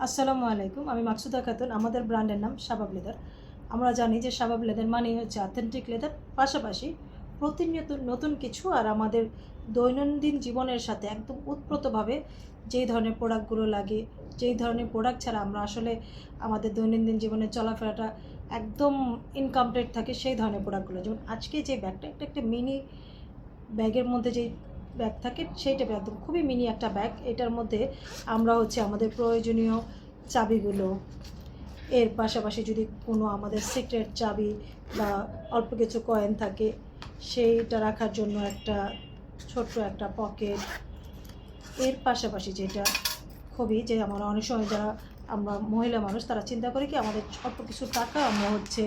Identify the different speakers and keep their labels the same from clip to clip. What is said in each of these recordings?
Speaker 1: আসসালামু আলাইকুম। আমি মাকসুদা খাতুন। আমাদের ব্র্যান্ডের নাম শাবাব লেদার। আমরা জানি যে শাবাব লেদার মানেই হচ্ছে অথেন্টিক লেদার। পাশাপাশি প্রতিনিয়ত নতুন কিছু আর আমাদের দৈনন্দিন জীবনের সাথে একদম ওতপ্রোতভাবে যেই ধরনের প্রোডাক্টগুলো লাগে, যেই ধরনের প্রোডাক্ট ছাড়া আমরা আসলে আমাদের দৈনন্দিন জীবনের চলাফেরাটা একদম ইনকমপ্লিট থাকে, সেই ধরনের প্রোডাক্টগুলো। যেমন আজকে যে ব্যাগটা, এটা একটা মিনি ব্যাগের মধ্যে যেই ব্যাগ থাকে সেইটা একদম খুবই মিনি একটা ব্যাগ। এটার মধ্যে আমরা হচ্ছে আমাদের প্রয়োজনীয় চাবিগুলো, এর পাশাপাশি যদি কোনো আমাদের সিক্রেট চাবি বা অল্প কিছু কয়েন থাকে সেইটা রাখার জন্য একটা ছোট্ট একটা পকেট, এর পাশাপাশি যেটা খুবই যে আমরা অনেক সময় যারা আমরা মহিলা মানুষ তারা চিন্তা করি কি আমাদের অল্প কিছু টাকা আমরা হচ্ছে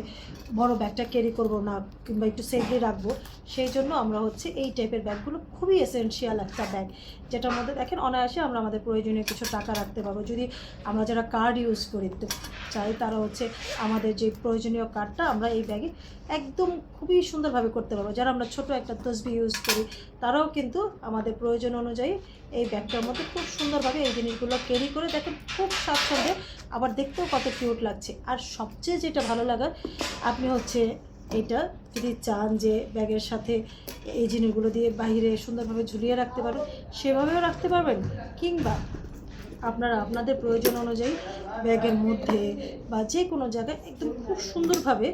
Speaker 1: বড় ব্যাগটা ক্যারি করব না কিংবা একটু সেফলি রাখবো, সেই জন্য আমরা হচ্ছে এই টাইপের ব্যাগগুলো খুবই এসেনশিয়াল একটা ব্যাগ, যেটার মধ্যে দেখেন অনায়াসে আমরা আমাদের প্রয়োজনীয় কিছু টাকা রাখতে পারবো। যদি আমরা যারা কার্ড ইউজ করতে চাই তারা হচ্ছে আমাদের যে প্রয়োজনীয় কার্ডটা আমরা এই ব্যাগে একদম খুবই সুন্দরভাবে করতে পারবো। যারা আমরা ছোট একটা তসবি ইউজ করি তারাও কিন্তু আমাদের প্রয়োজন অনুযায়ী এই ব্যাগটার মধ্যে খুব সুন্দরভাবে এই জিনিসগুলো ক্যারি করে দেখেন, খুব স্বাচ্ছন্দ্যে, আবার দেখতেও কত কিউট লাগছে। আর সবচেয়ে যেটা ভালো লাগার, আপনি হচ্ছে এটা যদি চান যে ব্যাগের সাথে এই জিনিসগুলো দিয়ে বাইরে সুন্দরভাবে ঝুলিয়ে রাখতে পারবেন সেভাবেও রাখতে পারবেন, কিংবা আপনারা আপনাদের প্রয়োজন অনুযায়ী ব্যাগের মধ্যে বা যে কোনো জায়গায় একদম খুব সুন্দরভাবে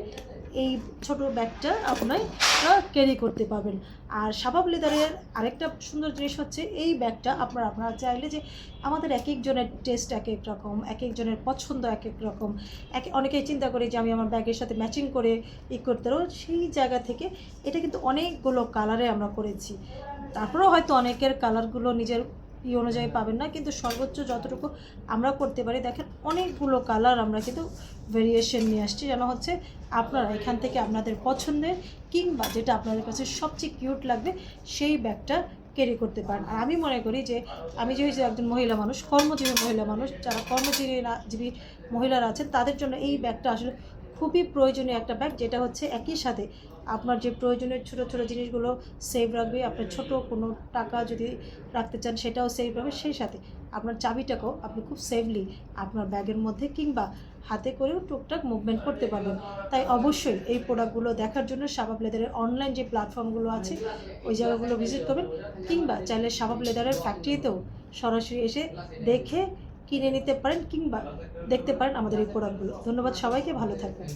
Speaker 1: এই ছোট ব্যাগটা আপনারা ক্যারি করতে পারবেন। আর শাবাব লেদারের আরেকটা সুন্দর জিনিস হচ্ছে এই ব্যাগটা আপনারা চাইলে যে আমাদের এক একজনের টেস্ট এক এক রকম, এক একজনের পছন্দ এক এক রকম, অনেকেই চিন্তা করে যে আমি আমার ব্যাগের সাথে ম্যাচিং করে করতে পারবো, সেই জায়গা থেকে এটা কিন্তু অনেকগুলো কালারে আমরা করেছি। তারপরেও হয়তো অনেকের কালারগুলো নিজের অনুযায়ী পাবেন না, কিন্তু সর্বোচ্চ যতটুকু আমরা করতে পারি দেখেন অনেকগুলো কালার আমরা কিন্তু ভেরিয়েশন নিয়ে আসছি, যেন হচ্ছে আপনারা এখান থেকে আপনাদের পছন্দের কিংবা যেটা আপনাদের কাছে সবচেয়ে কিউট লাগবে সেই ব্যাগটা ক্যারি করতে পারেন। আর আমি মনে করি যে আমি যেহেতু একজন মহিলা মানুষ, কর্মজীবী মহিলা মানুষ, যারা কর্মজীবী মহিলারা আছেন তাদের জন্য এই ব্যাগটা আসলে খুবই প্রয়োজনীয় একটা ব্যাগ, যেটা হচ্ছে একই সাথে আপনার যে প্রয়োজনীয় ছোটো ছোটো জিনিসগুলো সেভ রাখবে, আপনার ছোট কোনো টাকা যদি রাখতে চান সেটাও সেভ রাখবে, সেই সাথে আপনার চাবিটাকেও আপনি খুব সেফলি আপনার ব্যাগের মধ্যে কিংবা হাতে করেও টুকটাক মুভমেন্ট করতে পারবেন। তাই অবশ্যই এই প্রোডাক্টগুলো দেখার জন্য শাবাব লেদারের অনলাইন যে প্ল্যাটফর্মগুলো আছে ওই জায়গাগুলো ভিজিট করবেন, কিংবা চাইলে শাবাব লেদারের ফ্যাক্টরিতেও সরাসরি এসে দেখে কিনে নিতে পারেন কিংবা দেখতে পারেন আমাদের এই প্রোডাক্টগুলো। ধন্যবাদ সবাইকে, ভালো থাকবেন।